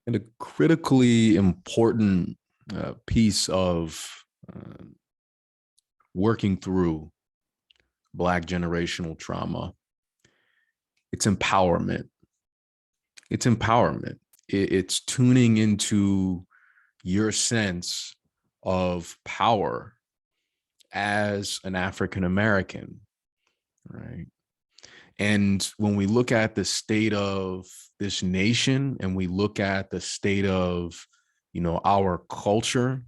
And a critically important piece of working through Black generational trauma, it's empowerment. It's empowerment. It's tuning into your sense of power as an African American, right? And when we look at the state of this nation and we look at the state of, our culture,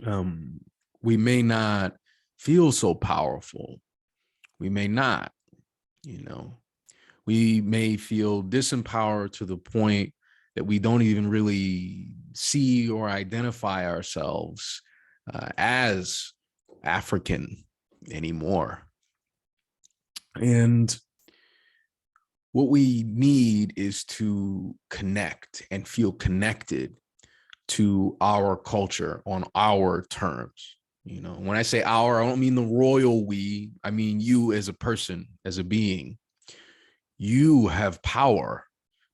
um, we may not feel so powerful. We may not, you know, we may feel disempowered to the point that we don't even really see or identify ourselves as African anymore. And what we need is to connect and feel connected to our culture on our terms. When I say our, I don't mean the royal we, I mean you as a person, as a being. You have power.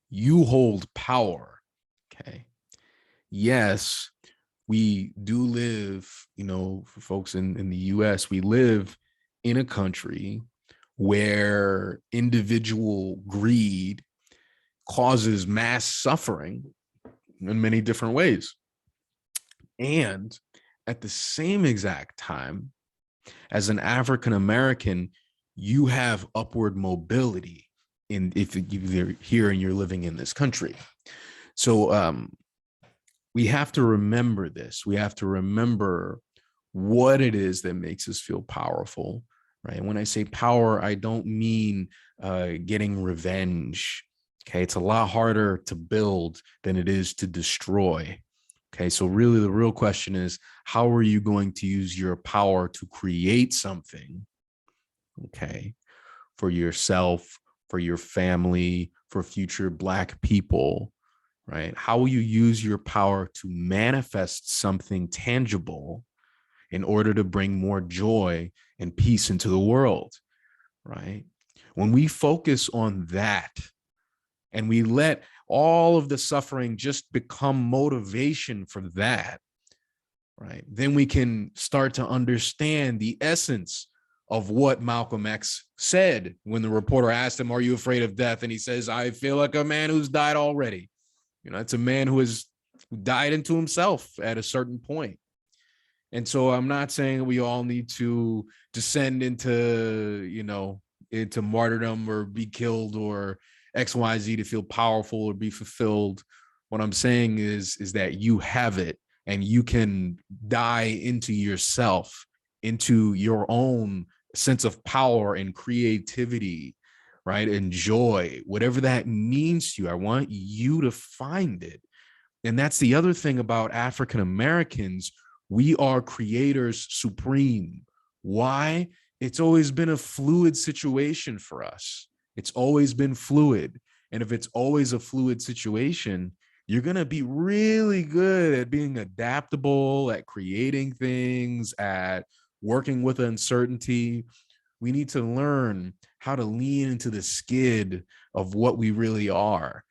You hold power. Okay. Yes, we do live, for folks in the US, we live in a country where individual greed causes mass suffering in many different ways. And at the same exact time, as an African American, you have upward mobility if you're here and you're living in this country. So we have to remember this. We have to remember what it is that makes us feel powerful, right? When I say power, I don't mean getting revenge. Okay, it's a lot harder to build than it is to destroy. Okay, so really the real question is, how are you going to use your power to create something, okay, for yourself, for your family, for future Black people, right? How will you use your power to manifest something tangible in order to bring more joy and peace into the world, right? When we focus on that and we let all of the suffering just become motivation for that, right? Then we can start to understand the essence of what Malcolm X said when the reporter asked him, "Are you afraid of death?" And he says, "I feel like a man who's died already." It's a man who died into himself at a certain point. And so I'm not saying we all need to descend into martyrdom or be killed or XYZ to feel powerful or be fulfilled. What I'm saying is that you have it and you can die into yourself, into your own sense of power and creativity, right? And joy, whatever that means to you. I want you to find it. And that's the other thing about African Americans. We are creators supreme. Why? It's always been a fluid situation for us. It's always been fluid. And if it's always a fluid situation, you're going to be really good at being adaptable, at creating things, at working with uncertainty. We need to learn how to lean into the skid of what we really are,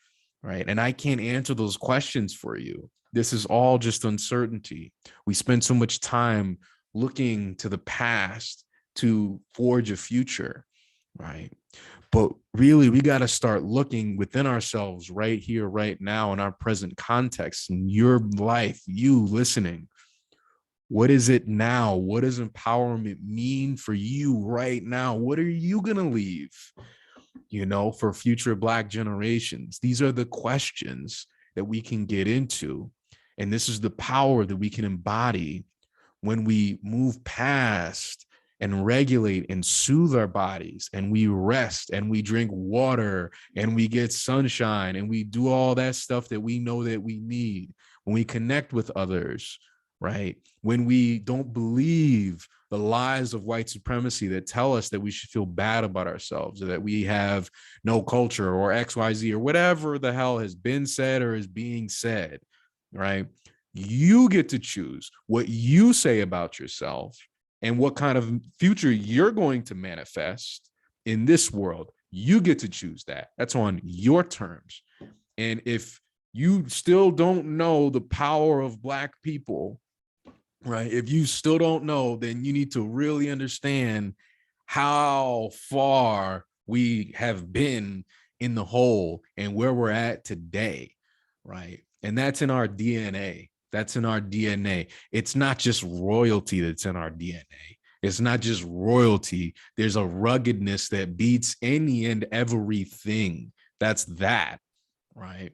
right? And I can't answer those questions for you. This is all just uncertainty. We spend so much time looking to the past to forge a future, right? But really, we got to start looking within ourselves right here, right now, in our present context, in your life, you listening. What is it now? What does empowerment mean for you right now? What are you going to leave, for future Black generations? These are the questions that we can get into. And this is the power that we can embody when we move past and regulate and soothe our bodies and we rest and we drink water and we get sunshine and we do all that stuff that we know that we need. When we connect with others, right? When we don't believe the lies of white supremacy that tell us that we should feel bad about ourselves or that we have no culture or XYZ or whatever the hell has been said or is being said, right? You get to choose what you say about yourself and what kind of future you're going to manifest in this world. You get to choose that. That's on your terms. And if you still don't know the power of Black people, right? If you still don't know, then you need to really understand how far we have been in the hole and where we're at today, right? And that's in our DNA. That's in our DNA. It's not just royalty that's in our DNA. It's not just royalty. There's a ruggedness that beats any and everything. That's that, right?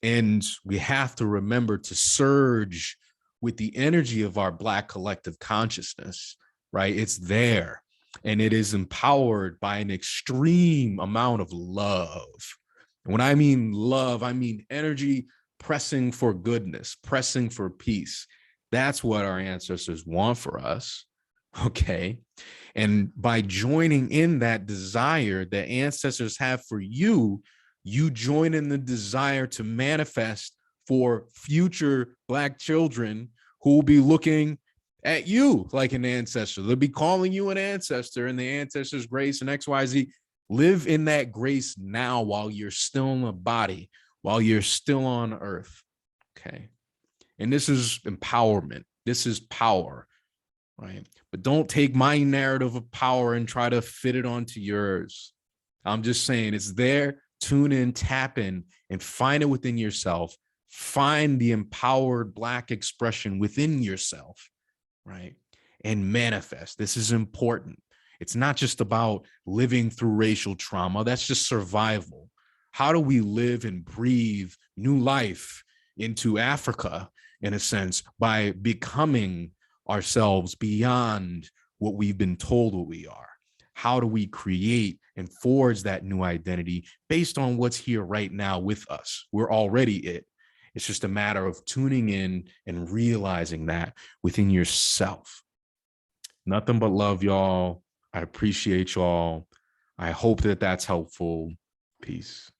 And we have to remember to surge with the energy of our Black collective consciousness, right? It's there, and it is empowered by an extreme amount of love. And when I mean love, I mean energy pressing for goodness, pressing for peace. That's what our ancestors want for us. Okay. And by joining in that desire that ancestors have for you, you join in the desire to manifest for future Black children who will be looking at you like an ancestor. They'll be calling you an ancestor, and the ancestor's grace and XYZ. Live in that grace now while you're still in the body, while you're still on earth. Okay. And this is empowerment. This is power, right? But don't take my narrative of power and try to fit it onto yours. I'm just saying it's there. Tune in, tap in, and find it within yourself. Find the empowered Black expression within yourself, right? And manifest. This is important. It's not just about living through racial trauma. That's just survival. How do we live and breathe new life into Africa, in a sense, by becoming ourselves beyond what we've been told what we are? How do we create and forge that new identity based on what's here right now with us? We're already it. It's just a matter of tuning in and realizing that within yourself. Nothing but love, y'all. I appreciate y'all. I hope that that's helpful. Peace.